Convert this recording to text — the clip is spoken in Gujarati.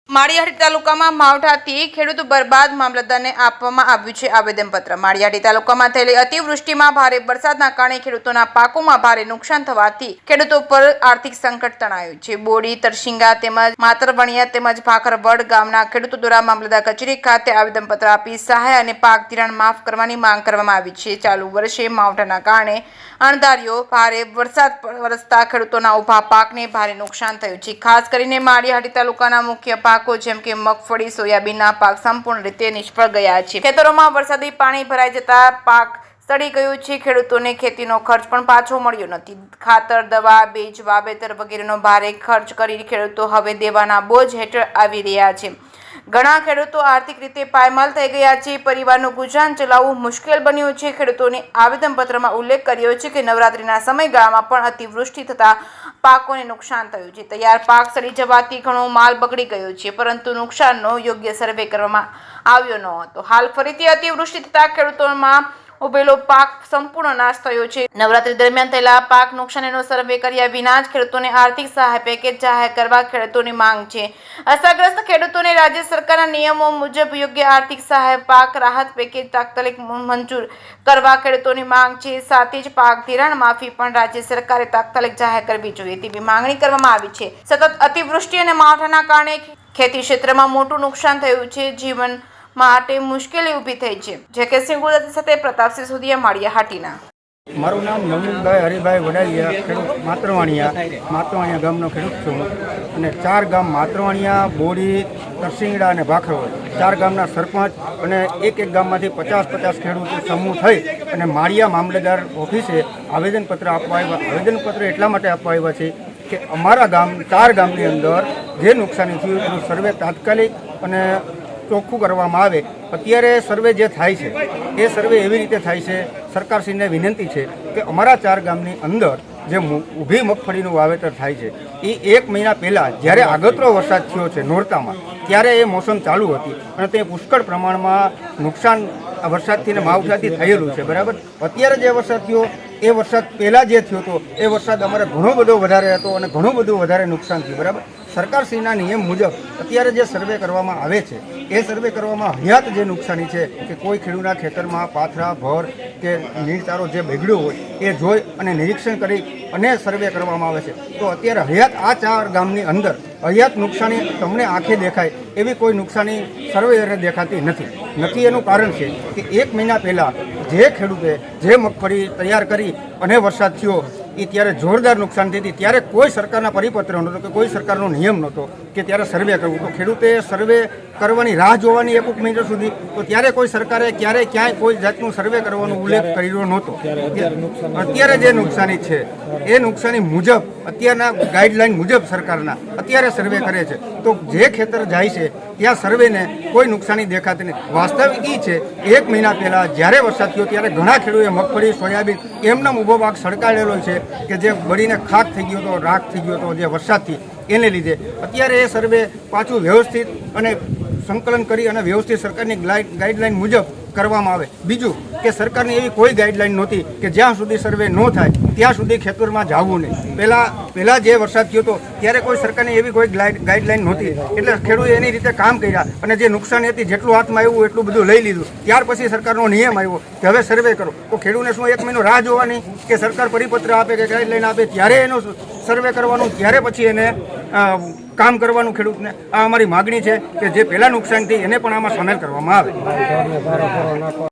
માળિયાહાટી તાલુકામાં માવઠાથી ખેડૂતો બરબાદ મામલતદારને આપવામાં આવ્યું છે આવેદનપત્ર। માળિયાહાટી તાલુકામાં થયેલી અતિવૃષ્ટિમાં ભારે વરસાદના કારણે ખેડૂતોના પાકોમાં ભારે નુકસાન થવાથી ખેડૂતો પર આર્થિક સંકટ તણાયું છે। બોડી, તરસિંગા તેમજ માતરવણિયા તેમજ ભાખરવડ ગામના ખેડૂતો દ્વારા મામલતદાર કચેરી ખાતે આવેદનપત્ર આપી સહાય અને પાક ધિરાણ માફ કરવાની માંગ કરવામાં આવી છે। ચાલુ વર્ષે માવઠાના કારણે અણધાર્યો ભારે વરસાદ વરસતા ખેડૂતોના ઊભા પાકને ભારે નુકસાન થયું છે। ખાસ કરીને માળિયાહાટી તાલુકાના મુખ્ય પાકો જેમ કે મગફળી, સોયાબીનના પાક સંપૂર્ણ રીતે નિષ્ફળ ગયા છે। ખેતરોમાં વરસાદી પાણી ભરાઈ જતા પાક સડી ગયું છે। ખેડૂતોને ખેતીનો ખર્ચ પણ પાછો મળ્યો નથી। ખાતર, દવા, બીજ, વાવેતર વગેરેનો ભારે ખર્ચ કરી ખેડૂતો હવે દેવાના બોજ હેઠળ આવી રહ્યા છે। ઘણા ખેડૂતો આર્થિક રીતે પાયમાલ થઈ ગયા છે। પરિવારનું ગુજરાન ચલાવવું મુશ્કેલ બન્યું છે। ખેડૂતોને આવેદનપત્રમાં ઉલ્લેખ કર્યો છે કે નવરાત્રિના સમયગાળામાં પણ અતિવૃષ્ટિ થતા પાકોને નુકસાન થયું છે। તૈયાર પાક સડી જવાથી ઘણો માલ બગડી ગયો છે, પરંતુ નુકસાનનો યોગ્ય સર્વે કરવામાં આવ્યો ન હતો। હાલ ફરીથી અતિવૃષ્ટિ થતા ખેડૂતોમાં ઉભેલો પાક સંપૂર્ણ નાશ થયો છે। નવરાત્રી દરમિયાન થયેલા પાક નુકસાનીનો સર્વે કર્યા વિના જ ખેડૂતોને આર્થિક સહાય પેકેજ જાહેર કરવા ખેડૂતોની માંગ છે। અસરગ્રસ્ત ખેડૂતોને રાજ્ય સરકારના નિયમો મુજબ યોગ્ય આર્થિક સહાય, પાક રાહત પેકેજ તાત્કાલિક મંજૂર કરવા ખેડૂતોની માંગ છે। સાથે જ પાક ધિરાણ માફી પણ રાજ્ય સરકારે તાત્કાલિક જાહેર કરવી જોઈએ તેવી માંગણી કરવામાં આવી છે। સતત અતિવૃષ્ટિ અને માવઠાના કારણે ખેતી ક્ષેત્રમાં મોટું નુકસાન થયું છે। જીવન માટે મુશ્કેલી ઊભી થઈ છે। જે સિંહ ગુજરાતી સાથે પ્રતાપસિંહ સુધિયા, માળિયાહાટીના। મારું નામ નવનીતભાઈ હરિભાઈ વડાલિયા, ખેડૂત માતરવાણિયા ગામનો ખેડૂત છું અને 4 ગામ માતરવાણિયા, બોડી, તરસિંગડા અને ભાખરવડ 4 ગામના સરપંચ અને એક ગામમાંથી 50 ખેડૂતો સમૂહ થઈ અને માળિયા મામલતદાર ઓફિસે આવેદનપત્ર આપવા આવ્યા। આવેદનપત્ર એટલા માટે આપવા આવ્યા છે કે અમારા ગામ 4 ગામની અંદર જે નુકસાની થયું એનું સર્વે તાત્કાલિક અને ચોખ્ખું કરવામાં આવે। અત્યારે સર્વે જે થાય છે એ સર્વે એવી રીતે થાય છે, સરકારશ્રીને વિનંતી છે કે અમારા 4 ગામની અંદર જે ઊભી મગફળીનું વાવેતર થાય છે એ 1 મહિના પહેલાં જ્યારે આગતરો વરસાદ થયો છે નોરતામાં, ત્યારે એ મોસમ ચાલુ હતી અને તે પુષ્કળ પ્રમાણમાં નુકસાન વરસાદથી ને માવઠાથી થયેલું છે, બરાબર। અત્યારે જે વરસાદ થયો એ વરસાદ પહેલાં જે થયો હતો એ વરસાદ અમારે ઘણો બધો વધારે હતો અને ઘણું બધું વધારે નુકસાન થયું, બરાબર। સરકારશ્રીના નિયમ મુજબ અત્યારે જે સર્વે કરવામાં આવે છે એ સર્વે કરવામાં હયાત જે નુકસાની છે કે કોઈ ખેડૂતના ખેતરમાં પાથરા, ભર કે નીરચારો જે બગડ્યો હોય એ જોઈ અને નિરીક્ષણ કરી અને સર્વે કરવામાં આવે છે। તો અત્યારે હયાત આ 4 ગામની અંદર હયાત નુકસાની તમને આંખે દેખાય એવી કોઈ નુકસાની સર્વેયરને દેખાતી નથી। એનું કારણ છે કે 1 મહિના પહેલાં જે ખેડૂતે જે મગફળી તૈયાર કરી અને વરસાદ થયો એ ત્યારે જોરદાર નુકસાન થઈ હતી, ત્યારે કોઈ સરકારના પરિપત્ર નહોતો કે કોઈ સરકારનો નિયમ નહોતો કે ત્યારે સર્વે કરવું। તો ખેડૂતે સર્વે કરવાની રાહ જોવાની 1 મહિના સુધી, તો ત્યારે કોઈ સરકારે ક્યાંય કોઈ જાતનું સર્વે કરવાનો ઉલ્લેખ કર્યો નહોતો। અત્યારે જે નુકસાની છે એ નુકસાની મુજબ અત્યારના ગાઈડલાઈન મુજબ સરકારના અત્યારે સર્વે કરે છે। તો જે ખેતર જાય છે ત્યાં સર્વેને કોઈ નુકસાની દેખાતી નથી। વાસ્તવિક એ છે 1 મહિના પહેલાં જ્યારે વરસાદ થયો ત્યારે ઘણા ખેડૂતોએ મગફળી, સોયાબીન એમનો ઊભો પાક સડકાયેલો છે કે જે બળીને ખાક થઈ ગયો હતો, રાખ થઈ ગયો હતો જે વરસાદથી, એને લીધે અત્યારે એ સર્વે પાછું વ્યવસ્થિત અને સંકલન કરી અને વ્યવસ્થિત સરકારની ગાઈડલાઈન મુજબ કરવામાં આવે। બીજું કે સરકારની એવી કોઈ ગાઈડલાઈન નહોતી કે જ્યાં સુધી સર્વે ન થાય ત્યાં સુધી ખેતરમાં જવું નહીં। પહેલાં જે વરસાદ થયો હતો ત્યારે કોઈ સરકારની એવી કોઈ ગાઈડલાઈન નહોતી, એટલે ખેડૂતે એની રીતે કામ કર્યા અને જે નુકસાની હતી જેટલું હાથમાં આવ્યું એટલું બધું લઈ લીધું। ત્યાર પછી સરકારનો નિયમ આવ્યો કે હવે સર્વે કરો। તો ખેડૂતને શું 1 મહિનો રાહ જોવાની કે સરકાર પરિપત્ર આપે કે ગાઈડલાઈન આપે ત્યારે એનું સર્વે કરવાનું, ત્યારે પછી એને કામ કરવાનું ખેડૂતને? આ અમારી માગણી છે કે જે પહેલાં નુકસાન થઈ એને પણ આમાં સામેલ કરવામાં આવે।